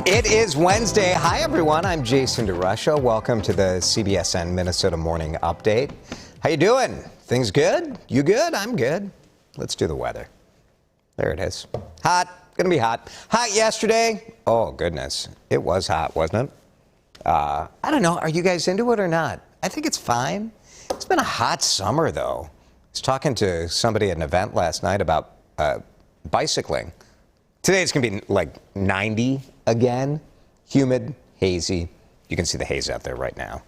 It is Wednesday. Hi, everyone. I'm Jason DeRusha. Welcome to the CBSN Minnesota Morning Update. How you doing? Things good? You good? I'm good. Let's do the weather. There it is. Hot. Gonna be hot. Hot yesterday. Oh, goodness. It was hot, wasn't it? I don't know. Are you guys into it or not? I think it's fine. It's been a hot summer, though. I was talking to somebody at an event last night about bicycling. Today it's going to be like 90 again. Humid, hazy. You can see the haze out there right now.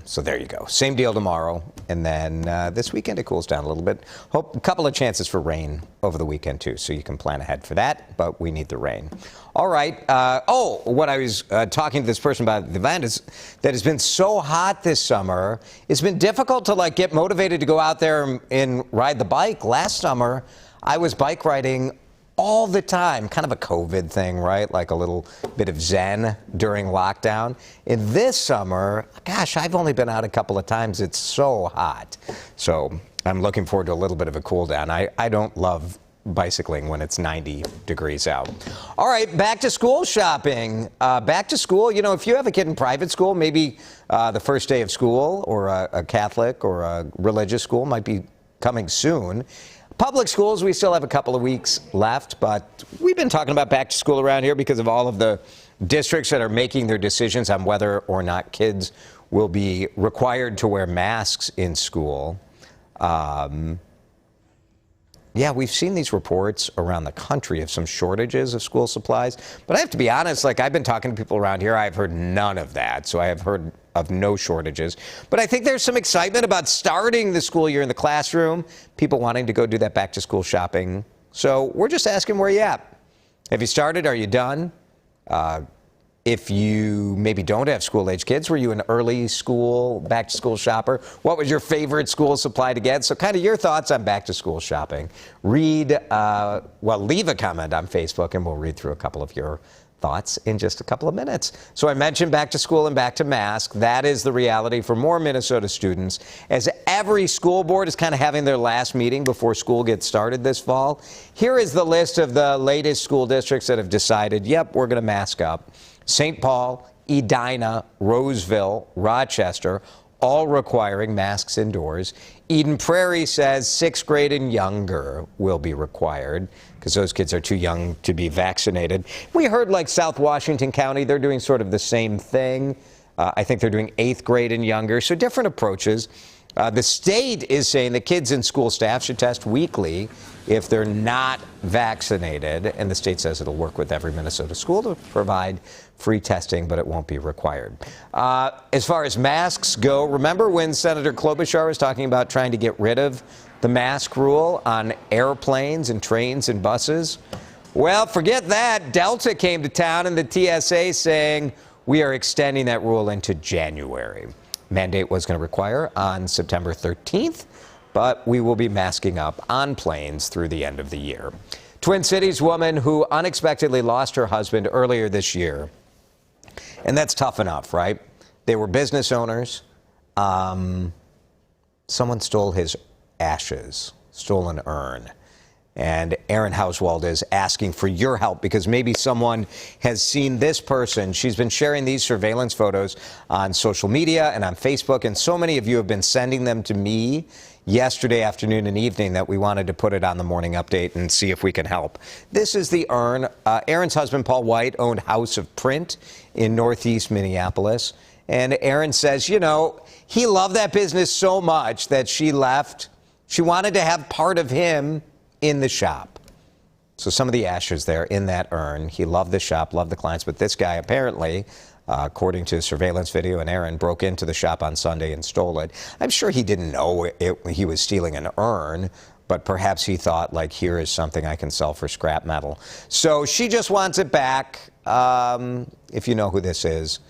So there you go. Same deal tomorrow. And then this weekend it cools down a little bit. Hope a couple of chances for rain over the weekend, too. So you can plan ahead for that. But we need the rain. All right. What I was talking to this person about at the event is that it's been so hot this summer. It's been difficult to get motivated to go out there and ride the bike. Last summer, I was bike riding all the time, kind of a COVID thing, right? Like a little bit of zen during lockdown. And this summer, gosh, I've only been out a couple of times. It's so hot. So I'm looking forward to a little bit of a cool down. I don't love bicycling when it's 90 degrees out. All right, back to school shopping. Back to school, if you have a kid in private school, maybe the first day of school or a Catholic or a religious school might be coming soon. Public schools, we still have a couple of weeks left, but we've been talking about back to school around here because of all of the districts that are making their decisions on whether or not kids will be required to wear masks in school. Yeah, we've seen these reports around the country of some shortages of school supplies. But I have to be honest, I've been talking to people around here, I've heard none of that. So I have heard of no shortages. But I think there's some excitement about starting the school year in the classroom, people wanting to go do that back to school shopping. So we're just asking where you at. Have you started? Are you done? If you maybe don't have school-age kids, were you an early school, back-to-school shopper? What was your favorite school supply to get? So kind of your thoughts on back-to-school shopping. Leave a comment on Facebook, and we'll read through a couple of your thoughts in just a couple of minutes. So I mentioned back to school and back to mask. That is the reality for more Minnesota students, as every school board is kind of having their last meeting before school gets started this fall. Here is the list of the latest school districts that have decided, yep, we're going to mask up. St. Paul, Edina, Roseville, Rochester, all requiring masks indoors. Eden Prairie says 6th grade and younger will be required because those kids are too young to be vaccinated. We heard South Washington County, they're doing sort of the same thing. I think they're doing 8th grade and younger, so different approaches. The state is saying the kids and school staff should test weekly if they're not vaccinated, and the state says it'll work with every Minnesota school to provide free testing, but it won't be required. As far as masks go, remember when Senator Klobuchar was talking about trying to get rid of the mask rule on airplanes and trains and buses? Well, forget that. Delta came to town and the TSA saying we are extending that rule into January. Mandate was going to require on September 13th, but we will be masking up on planes through the end of the year. Twin Cities woman who unexpectedly lost her husband earlier this year. And that's tough enough, right? They were business owners. Someone stole his ashes, stole an urn. And Erin Hauswald is asking for your help because maybe someone has seen this person. She's been sharing these surveillance photos on social media and on Facebook, and so many of you have been sending them to me yesterday afternoon and evening that we wanted to put it on the morning update and see if we can help. This is the urn. Erin's husband, Paul White, owned House of Print in Northeast Minneapolis. And Erin says, he loved that business so much that she left. She wanted to have part of him in the shop. So some of the ashes there in that urn. He loved the shop, loved the clients, but this guy apparently, according to surveillance video, and Aaron broke into the shop on Sunday and stole it. I'm sure he didn't know he was stealing an urn, but perhaps he thought, here is something I can sell for scrap metal. So she just wants it back. If you know who this is,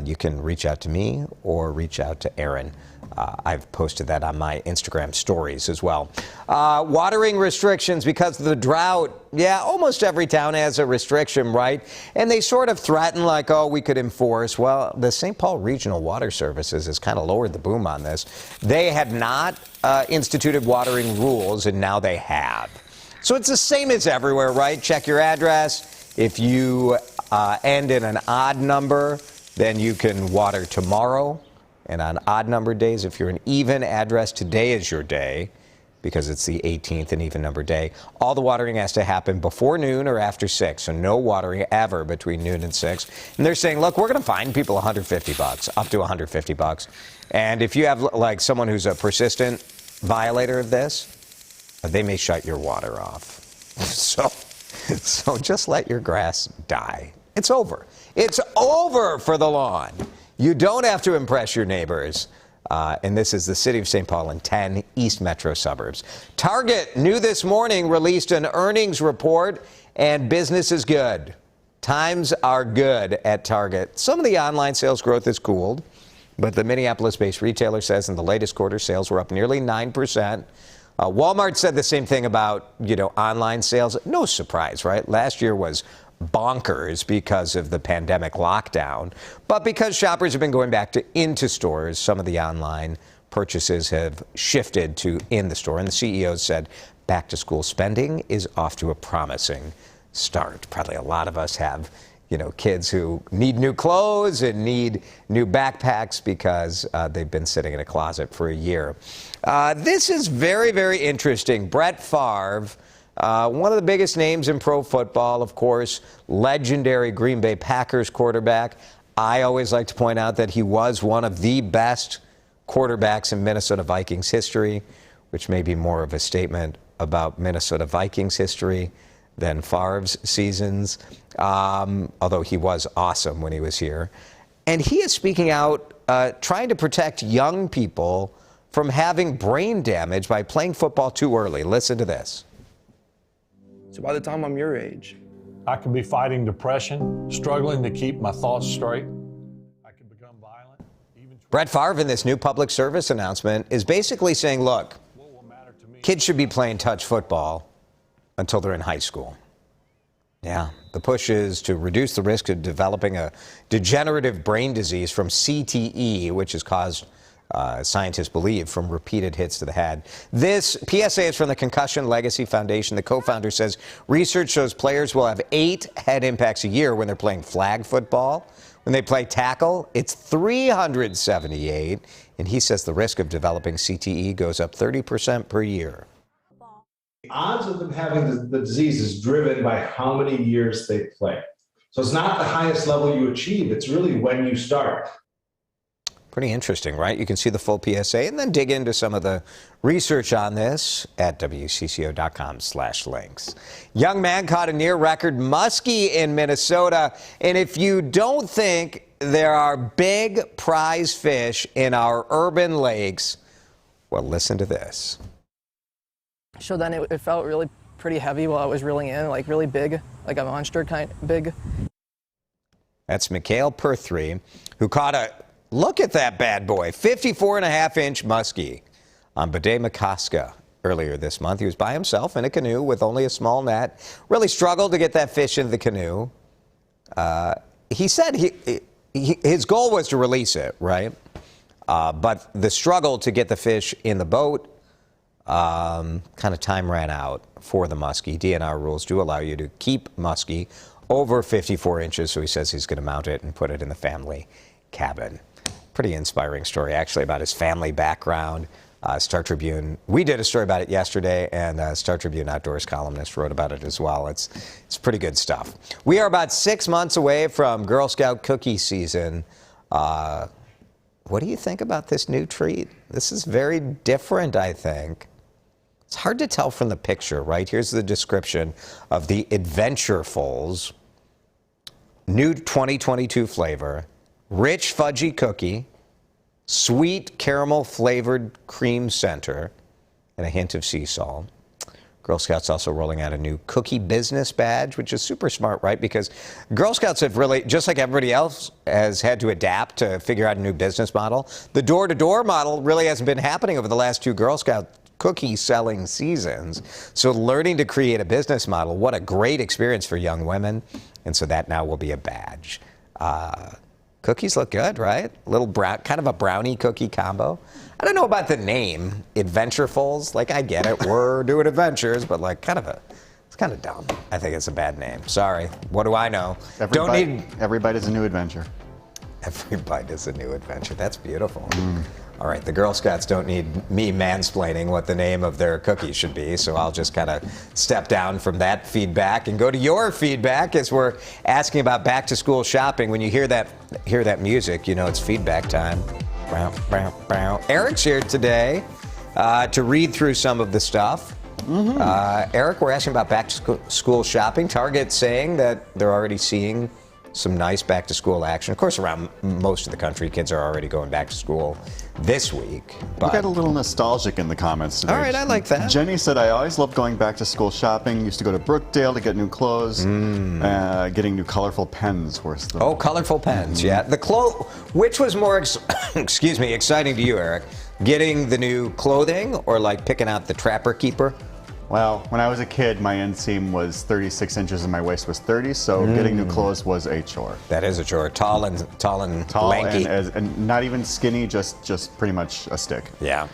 you can reach out to me or reach out to Aaron. I've posted that on my Instagram stories as well. Watering restrictions because of the drought. Yeah, almost every town has a restriction, right? And they sort of threaten we could enforce. Well, the St. Paul Regional Water Services has kind of lowered the boom on this. They had not instituted watering rules, and now they have. So it's the same as everywhere, right? Check your address. If you end in an odd number, then you can water tomorrow. And on odd number days, if you're an even address, today is your day because it's the 18th, an even number day. All the watering has to happen before noon or after 6, so no watering ever between noon and 6. And they're saying, look, we're going to fine people $150, up to $150. And if you have like someone who's a persistent violator of this, they may shut your water off. So just let your grass die. It's over. It's over for the lawn. You don't have to impress your neighbors. And this is the city of St. Paul and 10 East Metro suburbs. Target, new this morning, released an earnings report, and business is good. Times are good at Target. Some of the online sales growth has cooled, but the Minneapolis-based retailer says in the latest quarter, sales were up nearly 9%. Walmart said the same thing about, online sales. No surprise, right? Last year was bonkers because of the pandemic lockdown. But because shoppers have been going back into stores, some of the online purchases have shifted to in the store. And the CEO said back-to-school spending is off to a promising start. Probably a lot of us have, kids who need new clothes and need new backpacks because they've been sitting in a closet for a year. This is very, very interesting. Brett Favre, one of the biggest names in pro football, of course, legendary Green Bay Packers quarterback. I always like to point out that he was one of the best quarterbacks in Minnesota Vikings history, which may be more of a statement about Minnesota Vikings history than Favre's seasons, although he was awesome when he was here. And he is speaking out, trying to protect young people from having brain damage by playing football too early. Listen to this. So by the time I'm your age, I could be fighting depression, struggling to keep my thoughts straight. I could become violent. Brett Favre in this new public service announcement is basically saying, look, kids should be playing touch football until they're in high school. Yeah, the push is to reduce the risk of developing a degenerative brain disease from CTE, which is caused, scientists believe, from repeated hits to the head. This PSA is from the Concussion Legacy Foundation. The co-founder says research shows players will have 8 head impacts a year when they're playing flag football. When they play tackle, it's 378. And he says the risk of developing CTE goes up 30% per year. The odds of them having the disease is driven by how many years they play. So it's not the highest level you achieve. It's really when you start. Pretty interesting, right? You can see the full PSA and then dig into some of the research on this at WCCO.com/links. Young man caught a near record muskie in Minnesota. And if you don't think there are big prize fish in our urban lakes, well, listen to this. So then it felt really pretty heavy while I was reeling in, like really big, like a monster kind big. That's Mikhail Perthree, who caught a, look at that bad boy, 54.5-inch muskie on Bade-Makaska earlier this month. He was by himself in a canoe with only a small net. Really struggled to get that fish into the canoe. He said his goal was to release it, right? But the struggle to get the fish in the boat, kind of time ran out for the muskie. DNR rules do allow you to keep muskie over 54 inches, so he says he's going to mount it and put it in the family cabin. Pretty inspiring story, actually, about his family background. Star Tribune, we did a story about it yesterday, and Star Tribune Outdoors columnist wrote about it as well. It's pretty good stuff. We are about 6 months away from Girl Scout cookie season. What do you think about this new treat? This is very different, I think. It's hard to tell from the picture, right? Here's the description of the Adventurefuls. New 2022 flavor, rich fudgy cookie, sweet caramel flavored cream center, and a hint of sea salt. Girl Scouts also rolling out a new cookie business badge, which is super smart, right? Because Girl Scouts have really, just like everybody else, has had to adapt to figure out a new business model. The door-to-door model really hasn't been happening over the last 2 Girl Scout cookie selling seasons. So learning to create a business model, what a great experience for young women. And so that now will be a badge. Cookies look good, right? A little brown, kind of a brownie cookie combo. I don't know about the name, Adventurefuls. Like, I get it, we're doing adventures, but like kind of a It's kind of dumb. I think it's a bad name. Sorry. What do I know? Every bite is a new adventure. Every bite is a new adventure. That's beautiful. All right, the Girl Scouts don't need me mansplaining what the name of their cookie should be, so I'll just kind of step down from that feedback and go to your feedback as we're asking about back-to-school shopping. When you hear that music, you know it's feedback time. Bow, bow, bow. Eric's here today to read through some of the stuff. Eric, we're asking about back-to-school shopping. Target's saying that they're already seeing some nice back-to-school action. Of course, around most of the country, kids are already going back to school this week. We got a little nostalgic in the comments today. All right, I like that. Jenny said, I always loved going back to school shopping. Used to go to Brookdale to get new clothes. Getting new colorful pens. Oh, colorful pens, yeah. Which was more, excuse me, exciting to you, Eric? Getting the new clothing or like picking out the Trapper Keeper? Well, when I was a kid, my inseam was 36 inches and my waist was 30, so getting new clothes was a chore. That is a chore. Tall and lanky. And not even skinny, just pretty much a stick. Yeah.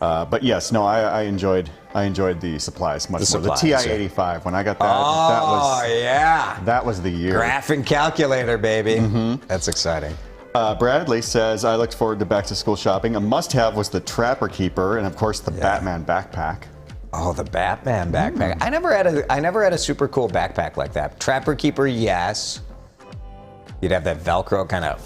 But yes, no, I enjoyed the supplies much more. The TI-85, when I got that, that was the year. Graph and calculator, baby. That's exciting. Bradley says, I looked forward to back to school shopping. A must-have was the Trapper Keeper and of course the Batman backpack. Oh, the Batman backpack. I never had a super cool backpack like that. Trapper Keeper, yes. You'd have that Velcro kind of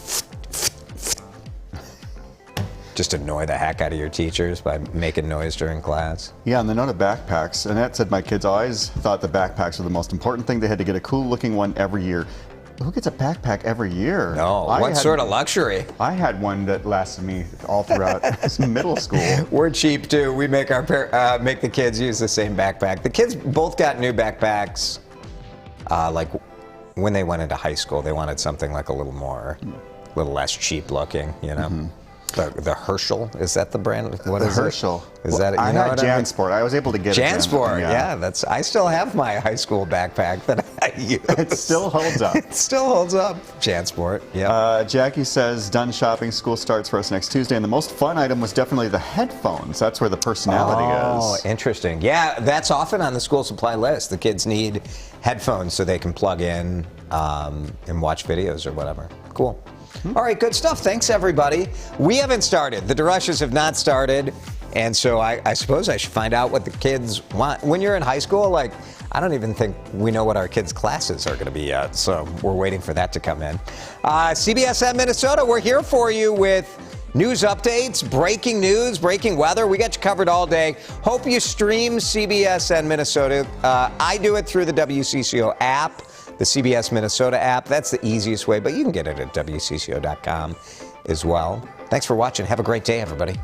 just annoy the heck out of your teachers by making noise during class. Yeah, on the note of backpacks, Annette said my kids always thought the backpacks were the most important thing. They had to get a cool looking one every year. Who gets a backpack every year? No, what sort of luxury? I had one that lasted me all throughout middle school. We're cheap too. We make make the kids use the same backpack. The kids both got new backpacks. Like when they went into high school, they wanted something like a little less cheap looking, you know. The Herschel, is that the brand? What is Herschel. It? Is that it? I had JanSport. I was able to get JanSport. Yeah, I still have my high school backpack that I use. It still holds up. It still holds up. JanSport. Yeah. Jackie says, done shopping. School starts for us next Tuesday, and the most fun item was definitely the headphones. That's where the personality is. Oh, interesting. Yeah, that's often on the school supply list. The kids need headphones so they can plug in and watch videos or whatever. Cool. All right, good stuff. Thanks, everybody. We haven't started. The DeRushes have not started. And so I suppose I should find out what the kids want. When you're in high school, like, I don't even think we know what our kids' classes are going to be yet. So we're waiting for that to come in. CBSN Minnesota, we're here for you with news updates, breaking news, breaking weather. We got you covered all day. Hope you stream CBSN Minnesota. I do it through the WCCO app. The CBS Minnesota app. That's the easiest way, but you can get it at WCCO.com as well. Thanks for watching. Have a great day, everybody.